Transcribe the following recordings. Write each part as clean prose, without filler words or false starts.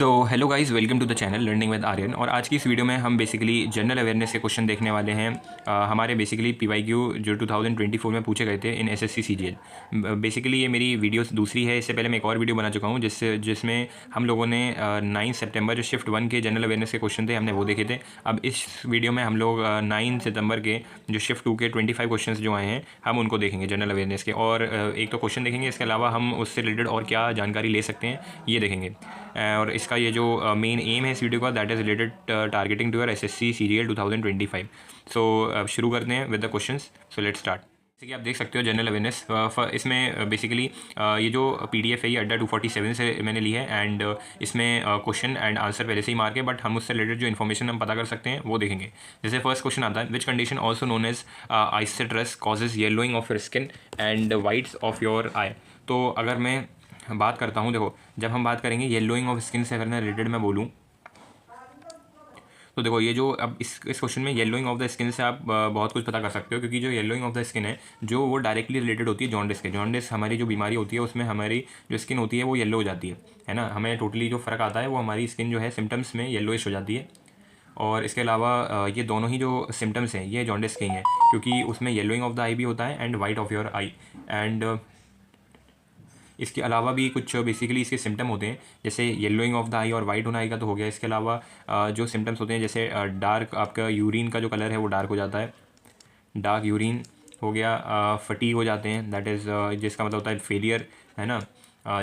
तो hello guys, welcome to the channel learning with Aryan. और आज की इस वीडियो में हम बेसिकली जनरल अवेयरनेस के क्वेश्चन देखने वाले हैं। हमारे बेसिकली पीवाईक्यू जो 2024 में पूछे गए थे इन एसएससी सीजीएल। बेसिकली ये मेरी वीडियो दूसरी है। इससे पहले मैं एक और वीडियो बना चुका हूँ जिसमें हम लोगों ने 9 सितंबर जो शिफ्ट 1 के जनरल अवेयरनेस के क्वेश्चन थे हमने वो देखे थे। अब इस वीडियो में हम लोग 9 सितंबर के जो शिफ्ट 2 के 25 क्वेश्चन जो आए हैं हम उनको देखेंगे जनरल अवेयरनेस के। और एक तो क्वेश्चन देखेंगे, इसके अलावा हम उससे रिलेटेड और क्या जानकारी ले सकते हैं ये देखेंगे। और इसका ये जो मेन एम है इस वीडियो का, that is related targeting to your SSC CGL 2025। So शुरू करते हैं with the questions. So let's start. जैसे कि आप देख सकते हो जनरल अवेयरनेस इसमें बेसिकली ये जो पीडीएफ है ये अड्डा 247 से मैंने ली है। एंड इसमें क्वेश्चन एंड आंसर पहले से ही मार्क है, बट हम उससे रिलेटेड जो इन्फॉर्मेशन हम पता कर सकते हैं वो देखेंगे। जैसे फर्स्ट क्वेश्चन आता है, which condition also known as icterus causes yellowing of your skin and whites of your eye. तो अगर मैं बात करता हूँ, देखो जब हम बात करेंगे येलोइंग ऑफ स्किन से अगर मैं रिलेटेड मैं बोलूँ तो देखो ये जो अब इस क्वेश्चन में येलोइंग ऑफ द स्किन से आप बहुत कुछ पता कर सकते हो, क्योंकि जो येलोइंग ऑफ द स्किन है जो वो डायरेक्टली रिलेटेड होती है जॉन्डिस के। जॉन्डिस हमारी जो बीमारी होती है उसमें हमारी जो स्किन होती है वो येलो हो जाती है ना। हमें टोटली जो फ़र्क आता है वो हमारी स्किन जो है सिम्टम्स में येलोइश हो जाती है। और इसके अलावा ये दोनों ही जो सिम्टम्स हैं ये जॉन्डिस के ही हैं, क्योंकि उसमें येलोइंग ऑफ द आई भी होता है and white of your I. And इसके अलावा भी कुछ बेसिकली इसके सिम्टम होते हैं, जैसे येलोइंग ऑफ द आई और वाइट होना आई का तो हो गया। इसके अलावा जो सिम्टम्स होते हैं जैसे डार्क, आपका यूरिन का जो कलर है वो डार्क हो जाता है, डार्क यूरिन हो गया। फटीग हो जाते हैं, दैट इज़ जिसका मतलब होता है फेलियर, है ना।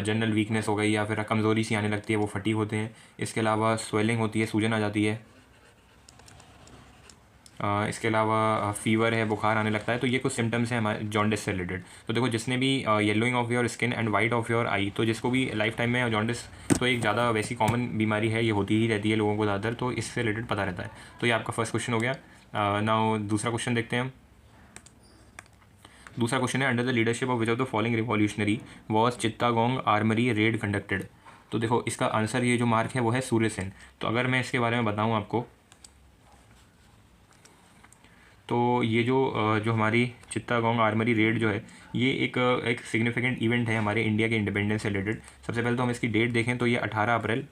जनरल वीकनेस हो गई या फिर कमज़ोरी सी आने लगती है, वो फटीग होते हैं। इसके अलावा स्वेलिंग होती है, सूजन आ जाती है। इसके अलावा फीवर है, बुखार आने लगता है। तो ये कुछ सिम्टम्स हैं हमारे जॉन्डिस से रिलेटेड। तो देखो जिसने भी yellowing of your skin and white of your eye, तो जिसको भी लाइफ टाइम में जॉन्डिस, तो एक ज़्यादा वैसी कॉमन बीमारी है, ये होती ही रहती है लोगों को ज़्यादातर, तो इससे रिलेटेड पता रहता है। तो ये आपका फर्स्ट क्वेश्चन हो गया। नाउ दूसरा क्वेश्चन देखते हैं हम। दूसरा क्वेश्चन है, under the leadership of which of the following revolutionary was Chittagong armoury raid conducted. तो देखो इसका आंसर, ये जो मार्क है वो है सूर्य सेन। तो अगर मैं इसके बारे में बताऊँ आपको, तो ये जो हमारी चित्तागोंग आर्मरी रेड जो है ये एक सिग्निफिकेंट इवेंट है हमारे इंडिया के इंडिपेंडेंस से रिलेटेड। सबसे पहले तो हम इसकी डेट देखें तो ये 18 अप्रैल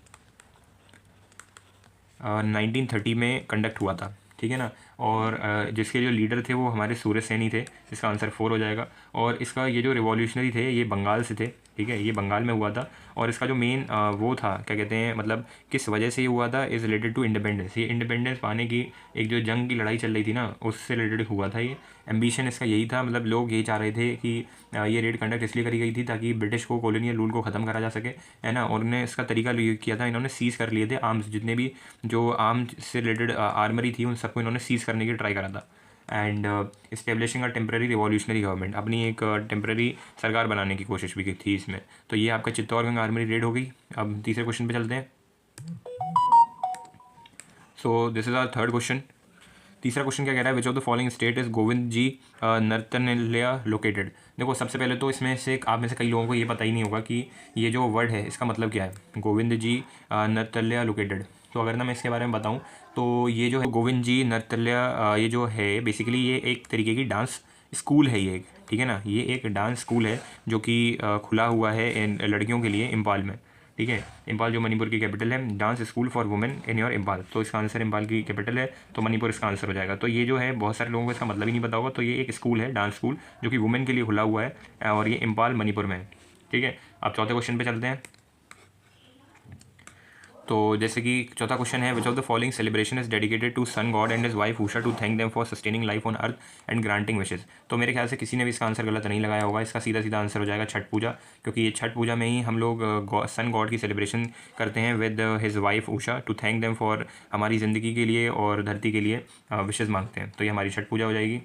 1930 में कंडक्ट हुआ था, ठीक है ना। और जिसके जो लीडर थे वो हमारे सूर्य सेन ही थे, जिसका आंसर 4 हो जाएगा। और इसका ये जो रिवॉल्यूशनरी थे ये बंगाल से थे, ठीक है, ये बंगाल में हुआ था। और इसका जो मेन वो था, क्या कहते हैं, मतलब किस वजह से ये हुआ था, इज़ रिलेटेड टू इंडिपेंडेंस। ये इंडिपेंडेंस पाने की एक जो जंग की लड़ाई चल रही थी ना, उससे रिलेटेड हुआ था ये। एम्बिशन इसका यही था, मतलब लोग यही चाह रहे थे कि ये रेड कंडक्ट इसलिए करी गई थी ताकि ब्रिटिश को कॉलोनियल रूल को ख़त्म करा जा सके, है ना। और उन्होंने इसका तरीका यूज़ किया था, इन्होंने सीज़ कर लिए थे आर्म्स, जितने भी जो आर्म्स से रिलेटेड आर्मरी थी उन सबको इन्होंने सीज़ करने की ट्राई करा था। And establishing a temporary revolutionary government, अपनी एक टेम्प्रेरी सरकार बनाने की कोशिश भी की थी इसमें। तो ये आपका चित्तौड़गढ़ आर्मरी रेड हो गई। अब तीसरे क्वेश्चन पे चलते हैं। So this is our third question. तीसरा क्वेश्चन क्या कह रहा है, which of the following state is Govind ji नर्तनल्या लोकेटेड। देखो सबसे पहले तो इसमें से आप में से कई लोगों को ये पता ही नहीं होगा कि ये जो वर्ड है इसका मतलब क्या है, गोविंद जी नर्तल्या लोकेटेड। तो अगर ना मैं इसके बारे में बताऊं तो ये जो है गोविंद जी नर्तल्या, ये जो है बेसिकली ये एक तरीके की डांस स्कूल है ये, ठीक है ना। ये एक डांस स्कूल है जो कि खुला हुआ है इन लड़कियों के लिए इम्फाल में, ठीक है। इम्फाल जो मणिपुर की कैपिटल है, dance school for women in your Imphal. तो इसका आंसर, इम्फाल की कैपिटल है तो मणिपुर इसका आंसर हो जाएगा। तो ये जो है बहुत सारे लोगों को इसका मतलब ही नहीं पता होगा। तो ये एक स्कूल है, डांस स्कूल, जो कि वुमेन के लिए खुला हुआ है और ये इम्फाल मणिपुर में है, ठीक है। अब चौथे क्वेश्चन पे चलते हैं। तो जैसे कि चौथा क्वेश्चन है, which of the following celebration is dedicated to sun god and his wife Usha to thank them for sustaining life on earth and granting wishes. तो मेरे ख्याल से किसी ने भी इसका आंसर गलत नहीं लगाया होगा। इसका सीधा सीधा आंसर हो जाएगा छठ पूजा, क्योंकि ये छठ पूजा में ही हम लोग सन गॉड की सेलिब्रेशन करते हैं with his wife Usha to thank them for हमारी ज़िंदगी के लिए और धरती के लिए विशेज़ मांगते हैं। तो ये हमारी छठ पूजा हो जाएगी।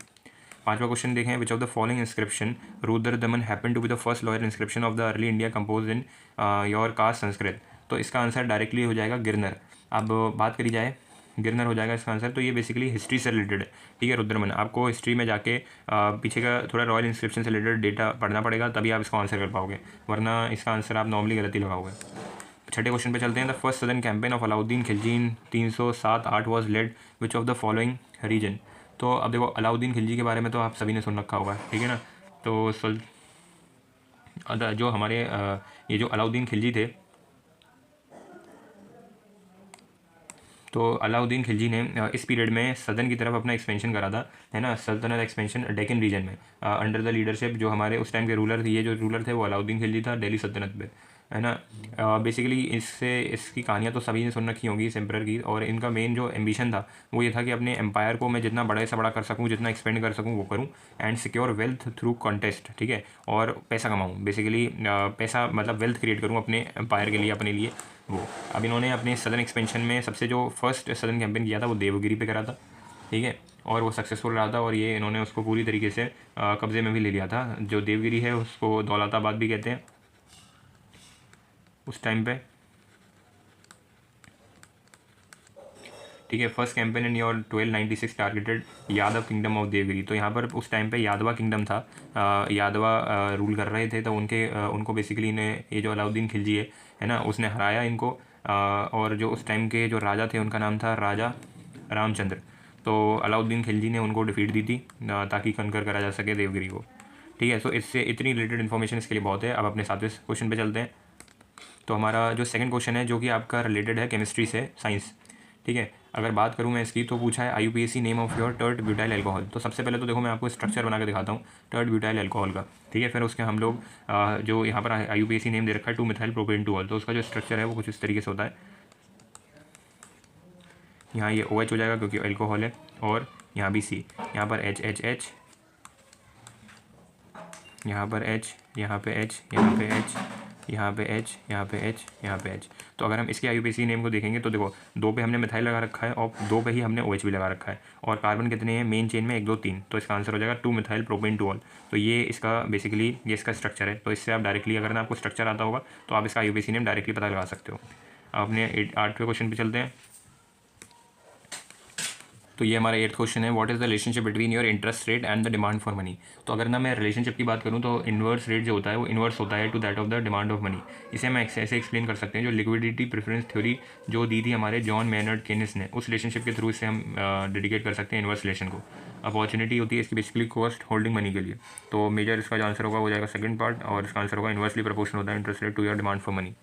पांचवा क्वेश्चन देखें, which of the following inscription Rudradaman happen to be the first lawyer inscription of the early India compose in your cast Sanskrit. तो इसका आंसर डायरेक्टली हो जाएगा गिरनर। अब बात करी जाए, गिरनर हो जाएगा इसका आंसर। तो ये बेसिकली हिस्ट्री से रिलेटेड है, ठीक है। रुद्रमन, आपको हिस्ट्री में जाके पीछे का थोड़ा रॉयल इंस्क्रिप्शन से रिलेटेड डेटा पढ़ना पड़ेगा, तभी आप इसको आंसर कर पाओगे, वरना इसका आंसर आप नॉर्मली गलत ही लगाओगे। छठे क्वेश्चन पे चलते हैं। The first southern campaign of Alauddin Khilji in 307-8 was led which of the following region. तो अब देखो अलाउद्दीन खिलजी के बारे में तो आप सभी ने सुन रखा होगा, ठीक है ना। तो जो हमारे ये जो अलाउद्दीन खिलजी थे तो अलाउद्दीन खिलजी ने इस पीरियड में सदन की तरफ अपना एक्सपेंशन करा था, है ना, सल्तनत एक्सपेंशन डेक्कन रीजन में, अंडर द लीडरशिप जो हमारे उस टाइम के रूलर थे, ये जो रूलर थे वो अलाउद्दीन खिलजी था दिल्ली सल्तनत पे, है ना। बेसिकली इसकी कहानियाँ तो सभी ने सुन रखी होंगी इस एम्पर की, और इनका मेन जो एम्बिशन था वो ये था कि अपने एम्पायर को मैं जितना बड़े से बड़ा कर सकूँ, जितना एक्सपेंड कर सकूँ वो करूँ, and secure wealth through contest, ठीक है, और पैसा कमाऊँ, बेसिकली पैसा मतलब वेल्थ क्रिएट करूँ अपने एम्पायर के लिए, अपने लिए वो। अब इन्होंने अपने सदन एक्सपेंशन में सबसे जो फर्स्ट सदन कैंपेन किया था वो देवगिरी पे करा था, ठीक है, और वो सक्सेसफुल रहा था, और ये इन्होंने उसको पूरी तरीके से कब्जे में भी ले लिया था। जो देवगिरी है उसको दौलताबाद भी कहते हैं उस टाइम पे, ठीक है। First campaign in your 1296 targeted Yadav kingdom of Devagiri. तो यहाँ पर उस टाइम पे यादवा किंगडम था, यादवा रूल कर रहे थे, तो उनको बेसिकली ने ये जो अलाउद्दीन खिलजी है ना, उसने हराया इनको, और जो उस टाइम के जो राजा थे उनका नाम था राजा रामचंद्र। तो अलाउद्दीन खिलजी ने उनको डिफीट दी थी ताकि कनकर करा जा सके देवगिरी को, ठीक है। सो इससे इतनी रिलेटेड इन्फॉर्मेशन इसके लिए बहुत है। अब अपने 7वें क्वेश्चन पे चलते हैं। तो हमारा जो सेकंड क्वेश्चन है जो कि आपका रिलेटेड है केमिस्ट्री से, साइंस, ठीक है। अगर बात करूँ मैं इसकी, तो पूछा है IUPAC name of your tert butyl alcohol. तो सबसे पहले तो देखो मैं आपको स्ट्रक्चर बना के दिखाता हूँ टर्ट ब्यूटाइल अल्कोहल का, ठीक है। फिर उसके हम लोग जो यहाँ पर IUPAC नेम दे रखा है 2-मिथाइल प्रोपेन 2-ऑल, तो उसका जो स्ट्रक्चर है वो कुछ इस तरीके से होता है। यहाँ ये OH हो जाएगा क्योंकि अल्कोहल है, और यहाँ भी C, यहाँ पर H, यहाँ पर H, यहाँ पे H, यहाँ पे H, यहाँ पे H, यहाँ पे H, यहाँ पे H। तो अगर हम इसके IUPAC नेम को देखेंगे तो देखो 2 पे हमने मिथाइल लगा रखा है और 2 पे ही हमने OH भी लगा रखा है, और कार्बन कितने हैं मेन चेन में 1 2 3, तो इसका आंसर हो जाएगा 2-मिथाइल प्रोपेन 2-ऑल। तो ये इसका बेसिकली ये इसका स्ट्रक्चर है। तो इससे आप डायरेक्टली अगर आपको स्ट्रक्चर आता होगा तो आप इसका IUPAC नेम डायरेक्टली पता लगा सकते हो। अपने 8वें क्वेश्चन पर चलते हैं। तो ये हमारा 8th क्वेश्चन है, what is the relationship between your interest rate and the demand for money. तो अगर ना मैं रिलेशनशिप की बात करूँ तो इन्वर्स रेट जो होता है वो इन्वर्स होता है to that of the demand of money. इसे हम ऐसे एक्सप्लेन कर सकते हैं, जो लिक्विडिटी प्रेफरेंस थ्योरी जो दी थी हमारे जॉन मैनर्ड केनिस ने, उस रिलेशनशिप के थ्रू इसे हम डेडिकेट कर सकते हैं इन्वर्स रिलेशन को। अपॉर्चुनिटी होती है इसकी बेसिकली कॉस्ट होल्डिंग मनी के लिए। तो मेजर इसका जो आंसर होगा वो जाएगा सेकंड पार्ट, और इसका आंसर होगा इन्वर्सली प्रोपोर्शनल होता है interest rate to your demand for money.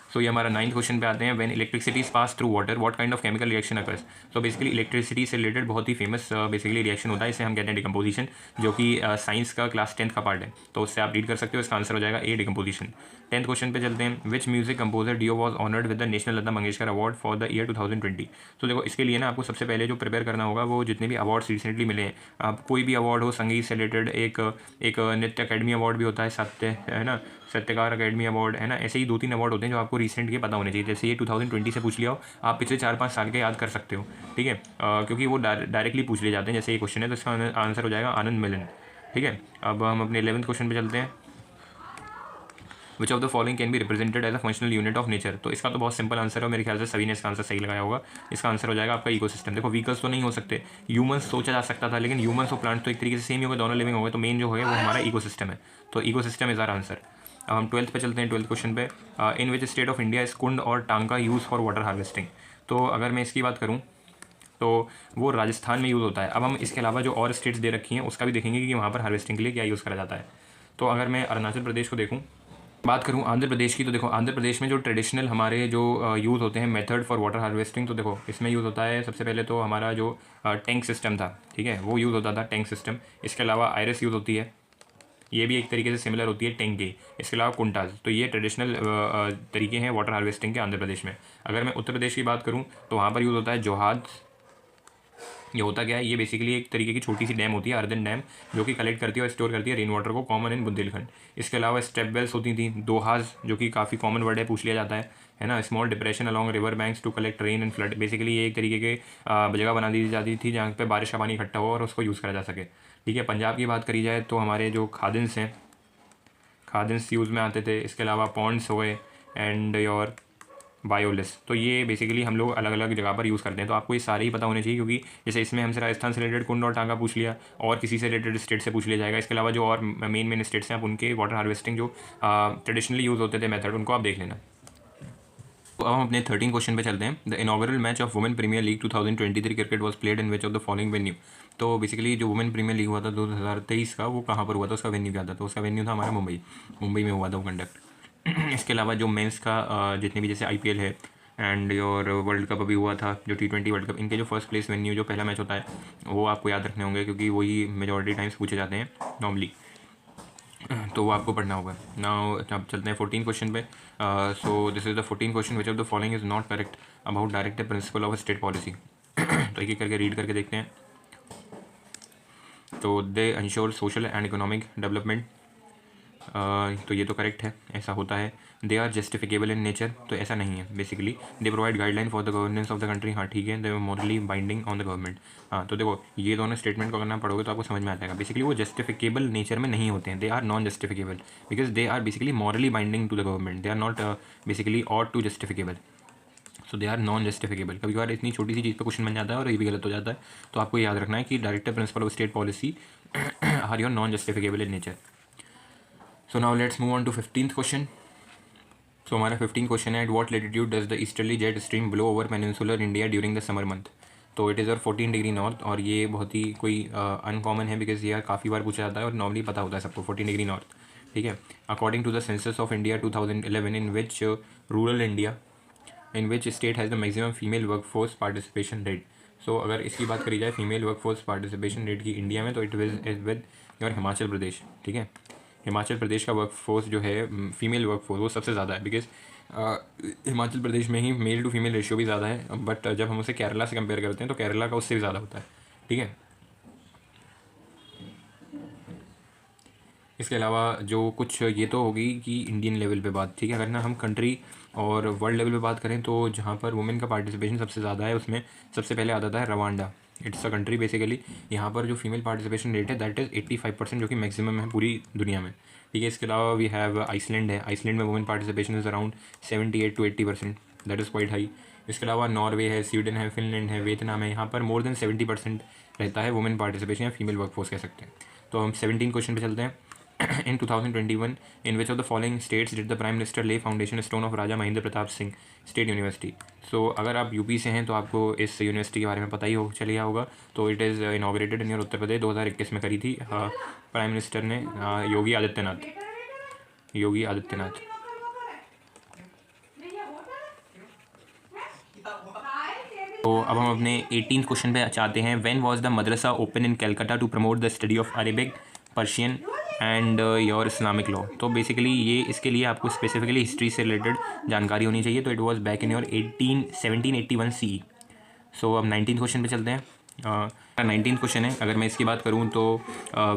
So ये हमारा 9th क्वेश्चन पे आते हैं, when electricity pass through water what kind of chemical reaction occurs. तो बेसिकली इलेक्ट्रिसिटी से रिलेटेड बहुत ही फेमस बेसिकली रिएक्शन होता है, इसे हम कहते हैं डिकम्पोजिशन, जो कि साइंस का क्लास 10th का पार्ट है, तो उससे आप रीड कर सकते हो। इसका आंसर हो जाएगा ए डिकम्पोजिशन। 10th क्वेश्चन पे चलते हैं, विच म्यूजिक कंपोजर डियो was honoured with the national Lata Mangeshkar award for the year 2020। तो देखो इसके लिए ना आपको सबसे पहले जो प्रिपेयर करना होगा वो जितने भी अवार्ड्स रिसेंटली मिले हैं, आप कोई भी अवार्ड हो संगीत से रिलेटेड, एक नृत्य अकेडमी अवार्ड भी होता है, सत्य है ना, सत्यकार अकेडमी अवार्ड, है ना, ऐसे ही 2-3 अवार्ड होते हैं जो आपको रिसेंट के पता होने चाहिए। जैसे ये 2020 से पूछ लिया हो, आप पिछले 4-5 साल के याद कर सकते हो, ठीक है, क्योंकि वो डायरेक्टली पूछ लिए जाते हैं। जैसे ये क्वेश्चन है तो इसका आंसर हो जाएगा आनंद मिलन, ठीक है। अब हम अपने 11th क्वेश्चन पे चलते हैं, which of the following can be represented as a functional unit of nature. तो इसका तो बहुत सिंपल आंसर है, मेरे ख्याल से सभी ने इसका आंसर सही लगाया होगा। इसका आंसर हो जाएगा आपका इकोसिस्टम। देखो व्हीकल्स तो नहीं हो सकते, ह्यूमंस सोचा जा सकता था, लेकिन ह्यूमंस और प्लांट तो एक तरीके से सेम ही हो गए, दोनों लिविंग हो गए, तो मेन जो है वो हमारा इकोसिस्टम है। तो इकोसिस्टम इज आवर आंसर। अब हम 12th पे चलते हैं, 12th क्वेश्चन पे, in which state of India is kund और tanka use for water harvesting. तो अगर मैं इसकी बात करूँ तो वो राजस्थान में यूज़ होता है। अब हम इसके अलावा जो और स्टेट्स दे रखी हैं उसका भी देखेंगे कि वहाँ पर हार्वेस्टिंग के लिए क्या यूज़ करा जाता है। तो अगर मैं अरुणाचल प्रदेश को देखूँ, बात करूँ आंध्र प्रदेश की, तो देखो आंध्र प्रदेश में जो ट्रेडिशनल हमारे जो यूज़ होते हैं मेथड फॉर वाटर हार्वेस्टिंग, तो देखो इसमें यूज़ होता है सबसे पहले तो हमारा जो टैंक सिस्टम था, ठीक है, वो यूज़ होता था टैंक सिस्टम। इसके अलावा आयरस यूज़ होती है, ये भी एक तरीके से सिमिलर होती है टैंक की। इसके अलावा कुंटाज, तो ये ट्रेडिशनल तरीके हैं वाटर हार्वेस्टिंग के आंध्र प्रदेश में। अगर मैं उत्तर प्रदेश की बात करूँ तो वहाँ पर यूज़ होता है जोहाज। ये होता क्या है, ये बेसिकली एक तरीके की छोटी सी डैम होती है, अर्दन डैम, जो कि कलेक्ट करती है और स्टोर करती है रेन वाटर को, कॉमन इन बुंदेलखंड। इसके अलावा स्टेप वेल्स होती थी, दोहाज, जो कि काफ़ी कॉमन वर्ड है, पूछ लिया जाता है ना, small depression along river banks to collect rain and flood. Basically ये एक तरीके के जगह बना दी जाती थी जहाँ पे बारिश का पानी इकट्ठा हो और उसको यूज़ करा जा सके, ठीक है। पंजाब की बात करी जाए तो हमारे जो खादिन्स हैं, खादिन्स यूज़ में आते थे। इसके अलावा पॉन्ड्स हुए एंड योर बायोलिस, तो ये बेसिकली हम लोग अलग अलग जगह पर यूज़ करते हैं। तो आपको ये सारे ही पता होने चाहिए, क्योंकि जैसे इसमें हमसे राजस्थान से रिलेटेड कुंड और टांगा पूछ लिया, और किसी से रिलेटेड स्टेट से पूछ लिया जाएगा। इसके अलावा जो और मेन स्टेट्स हैं आप उनके वाटर हार्वेस्टिंग जो ट्रेडिशनली यूज़ होते थे मेथड, उनको आप देख लेना। तो अब हम अपने 13 क्वेश्चन पे चलते हैं। The inaugural match of women premiere league 2023 cricket was played in which of the following venue. तो बेसिकली जो वुमेन प्रीमियर लीग हुआ था 2023 का, वो कहाँ पर हुआ था, उसका वेन्यू क्या था, तो उसका वेन्यू था हमारा मुंबई में हुआ था वो कंडक्ट। इसके अलावा जो मेंस का जितने भी जैसे IPL है एंड और वर्ल्ड कप अभी हुआ था जो T20 वर्ल्ड कप, इनके जो फर्स्ट प्लेस वेन्यू जो पहला मैच होता है वो आपको याद रखने होंगे, क्योंकि वही मेजॉरिटी टाइम्स पूछे जाते हैं नॉर्मली, तो वो आपको पढ़ना होगा। नाउ अब चलते हैं 14 क्वेश्चन पे। So this is the 14 question, which of the following is not correct about directive principle of state policy. तो एक एक करके रीड करके देखते हैं। तो they ensure social and economic development, तो ये तो करेक्ट है, ऐसा होता है। They are justifiable in nature, तो ऐसा नहीं है basically. They provide guideline for the governance of the country, हाँ ठीक है। They are morally binding on the government, हाँ। तो देखो ये दोनों स्टेटमेंट को अगर आप पढ़ोगे तो आपको समझ में आ जाएगा। बेसिकली वो जस्टिफिकेबल नेचर में नहीं होते हैं, they are non justiciable because they are basically morally binding to the government, they are not basically ought to justiciable, so they are non justiciable. कभी कभार इतनी छोटी सी चीज़ पर क्वेश्चन बन जाता है और ये भी गलत हो जाता है, तो आपको याद रखना है कि directive principle of state policy are your non justiciable in nature. So now let's move on to 15th question. सो हमारा 15 क्वेश्चन है, at what latitude does the easterly jet stream blow over peninsular India during the summer month. तो it is और 14 degree north, और ये बहुत ही कोई uncommon है बिकॉज ये काफ़ी बार पूछा जाता है और नॉर्मली पता होता है सबको 14 डिग्री नॉर्थ, ठीक है। According to the census of India 2011 in which rural India in which state has the maximum female work force participation rate. So अगर इसकी बात करी जाए female work force participation rate की इंडिया में, तो it is with your Himachal Pradesh, ठीक है। हिमाचल प्रदेश का वर्क फोर्स जो है फीमेल वर्क फोर्स वो सबसे ज़्यादा है, बिकॉज हिमाचल प्रदेश में ही मेल टू फीमेल रेशियो भी ज़्यादा है, बट जब हम उसे केरला से कंपेयर करते हैं तो केरला का उससे भी ज़्यादा होता है, ठीक है। इसके अलावा जो कुछ ये तो होगी कि इंडियन लेवल पे बात, ठीक है। अगर ना हम कंट्री और वर्ल्ड लेवल पे बात करें तो जहाँ पर वुमेन का पार्टिसिपेशन सबसे ज़्यादा है उसमें सबसे पहले आता है Rwanda. It's a country basically, यहाँ पर जो फीमेल पार्टिसिपेशन रेट है दैट इज़ 85%, जो कि मैक्सिमम है पूरी दुनिया में, ठीक है। इसके अलावा वी हैव आइसलैंड है, आइसलैंड में women participation is around 78 to 80%, that is quite high. इसके अलावा नॉर्वे है, स्वीडन है, फिनलैंड है, वियतनाम है, यहाँ पर मोर देन 70% रहता है वुमेन पार्टिसिपेशन या फीमेल वर्कफोर्स कह सकते हैं। तो हम 17 क्वेश्चन पे चलते हैं। In 2021, in which of the following states did the Prime Minister lay foundation stone of Raja Mahendra Pratap Singh State University? So अगर आप यूपी से हैं तो आपको इस यूनिवर्सिटी के बारे में पता ही चल गया होगा। तो it is inaugurated in your Uttar Pradesh, 2021 में करी थी प्राइम मिनिस्टर ने, योगी आदित्यनाथ। तो अब हम अपने 18th क्वेश्चन पे चाहते हैं, when was the madrasa open in Calcutta to promote the study of Arabic, Persian and your Islamic law. तो बेसिकली ये इसके लिए आपको स्पेसिफिकली हिस्ट्री से रिलेटेड जानकारी होनी चाहिए। तो it was back in your 1781 CE। सो अब 19th क्वेश्चन पे चलते हैं। 19th क्वेश्चन है, अगर मैं इसकी बात करूँ तो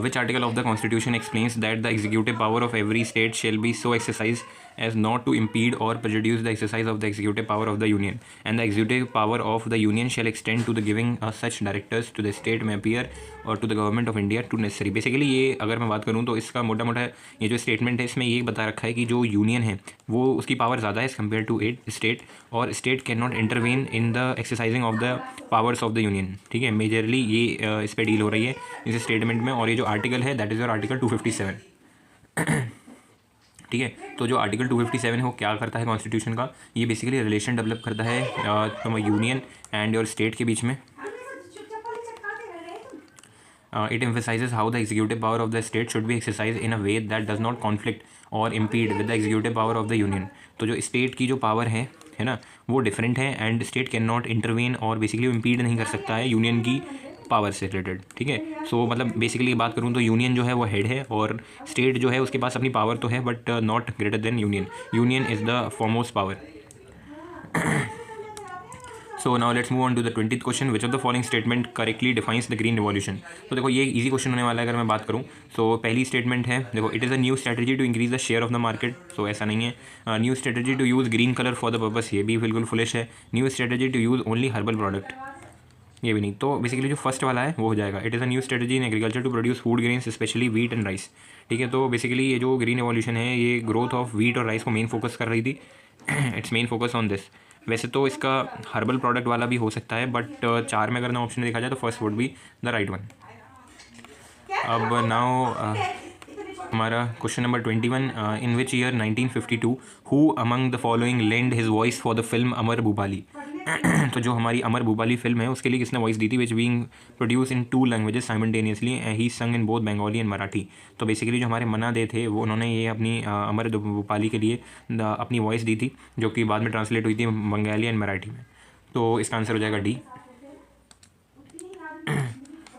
which article of the constitution explains that the executive power of every state shall be so exercise as not to impede or prejudice the exercise of the executive power of the union, and the executive power of the union shall extend to the giving such directors to the state may appear or to the government of India to necessary। Basically ये अगर मैं बात करूँ तो इसका मोटा मोटा ये जो स्टेटमेंट है इसमें ये बता रखा है कि जो यूनियन है वो उसकी पावर ज़्यादा है एज़ कम्पेयर टू स्टेट, और state can not intervene in the exercising of the powers of the union, ठीक है। मेजरली ये इस पर डील हो रही है इस स्टेटमेंट में। और ये जो आर्टिकल है दैट इज़ योर आर्टिकल 257, ठीक है। तो जो आर्टिकल 257 है वो क्या करता है कॉन्स्टिट्यूशन का, ये बेसिकली रिलेशन डेवलप करता है यूनियन एंड योर स्टेट के बीच में। It emphasises how the executive power of the state should be exercise in a way that does not conflict or impede with the executive power of the union. तो जो state की जो power है ना, वो डिफरेंट है and state can not intervene और basically impede नहीं कर सकता है यूनियन की पावर से रिलेटेड, ठीक है। सो मतलब बेसिकली बात करूँ तो यूनियन जो है वो हेड है और स्टेट जो है उसके पास अपनी पावर तो है but not greater than union. Union is the foremost power. So now let's move on to the 20th question, which of the following statement correctly defines the green revolution. तो देखो ये easy question होने वाला है अगर मैं बात करूँ। सो पहली स्टेटमेंट है, देखो it is a new strategy to increase the share of the market. So ऐसा नहीं है। New strategy to use green colour for the purpose, ये भी बिल्कुल फुलिश है। New strategy to use only herbal product, ये भी नहीं। तो बेसिकली जो फर्स्ट वाला है वो हो जाएगा। It is a new strategy in agriculture to produce food grains specially wheat and rice, ठीक है। तो बेसिकली ये जो ग्रीन एवोल्यूशन है ये ग्रोथ ऑफ वीट और राइस को मेन फोकस कर रही थी। It's main focus on this. वैसे तो इसका हर्बल प्रोडक्ट वाला भी हो सकता है बट 4 में अगर ना ऑप्शन देखा जाए तो first would be the right one. अब नाउ हमारा question number 21, in which year 1952 who among the following lend his voice for the film Amar Bhupali. तो जो हमारी अमर भूपाली फिल्म है उसके लिए किसने वॉइस दी थी, which being produce in 2 languages simultaneously, he sung in both Bengali and Marathi. तो बेसिकली जो हमारे मन्ना दे थे वो उन्होंने ये अपनी अमर भूपाली के लिए अपनी वॉइस दी थी, जो कि बाद में ट्रांसलेट हुई थी बंगाली एंड मराठी में। तो इसका आंसर हो जाएगा डी।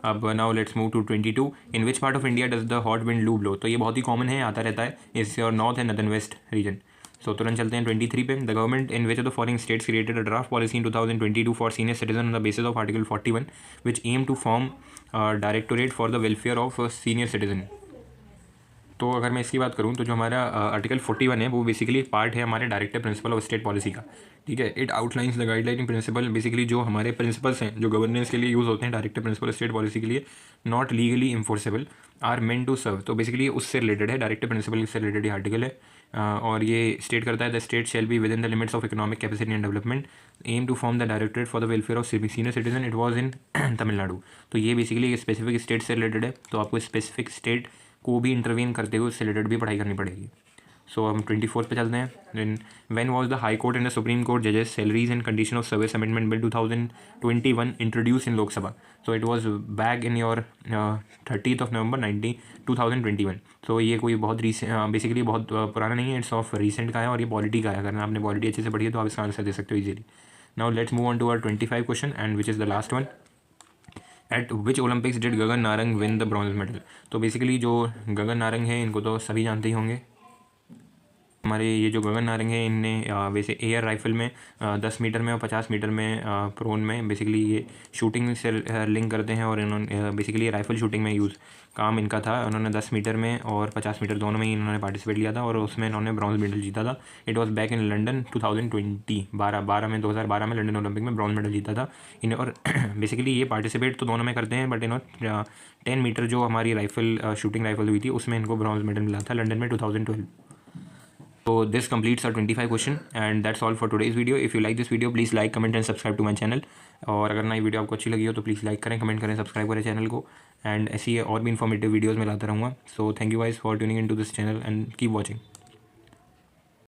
अब now let's move to 22। In which part of India does the hot wind loo blow. तो ये बहुत ही कॉमन है, आता रहता है, इस your north and northern west region. So तुरंत चलते हैं 23 पे। The government in which of the following states created a draft policy in 2022 for senior citizen on the basis of article 41 which aim to form directorate for the welfare of senior citizen. तो अगर मैं इसकी बात करूं तो जो हमारा article 41 है वो बेसिकली पार्ट है हमारे directive principle of state policy का। ठीक है, it outlines the guidelining principle. Basically जो हमारे प्रिंसिपल्स हैं जो गवर्नेंस के लिए यूज़ होते हैं डायरेक्टिव प्रिंसिपल स्टेट पॉलिसी के लिए, not legally enforceable, are meant to serve. तो बेसिकली उससे रिलेटेड है, डायरेक्टिव प्रिंसिपल से रिलेटेड ये आर्टिकल है। और ये स्टेट करता है the state shall be within the limits of economic capacity and development aim to form the directorate for the welfare of senior citizen. It was in Tamil Nadu. तो ये basically एक specific state से related है, तो आपको specific state को भी intervene करते हुए उससे रिलेटेड भी पढ़ाई करनी पड़ेगी। सो हम 24 पे चलते हैं। Then when was the high court and the supreme court जजेस salaries and condition of service amendment bill 2021 introduce in Lok Sabha. So it was back in your 30th of November 2021। तो ये कोई बहुत बेसिकली बहुत पुराना नहीं है, इट्स ऑफ रिसेंट का है और ये पॉलिटी का है। अगर आपने पॉलिटी अच्छे से पढ़ी है तो आप इसका आंसर दे सकते हो easily. Now let's move on to our 25 question and which is the last one. At which Olympics did Gagan Narang win the bronze medal. तो बेसिकली जो गगन नारंग है इनको तो सभी जानते ही होंगे। हमारे ये जो गगन नारंग है इनने वैसे एयर राइफल में 10 मीटर में और 50 मीटर में प्रोन में बेसिकली ये शूटिंग से लिंक करते हैं, और इन्होंने बेसिकली राइफल शूटिंग में यूज़ काम इनका था। उन्होंने 10 मीटर में और 50 मीटर दोनों में ही इन्होंने पार्टिसिपेट लिया था और उसमें इन्होंने ब्रॉन्ज मेडल जीता था। It was back in London 2012 में लंडन ओलंपिक में ब्रॉन्ज मेडल जीता था इन्हें। और बेसिकली ये पार्टिसिपेट तो दोनों में करते हैं, बट इन्होंने 10 मीटर जो हमारी राइफल शूटिंग राइफल हुई थी उसमें इनको ब्रॉन्ज मेडल मिला था लंडन में 2012। So this completes our 25 question and that's all for today's video. If you like this video, please like, comment and subscribe to my channel. और अगर नई वीडियो आपको अच्छी लगी हो तो प्लीज़ लाइक करें, कमेंट करें, सब्सक्राइब करें चैनल को, एंड ऐसी और भी इन्फॉर्मेटिव वीडियोज़ में लाता रहूँगा। So thank you guys for tuning in to this channel and keep watching.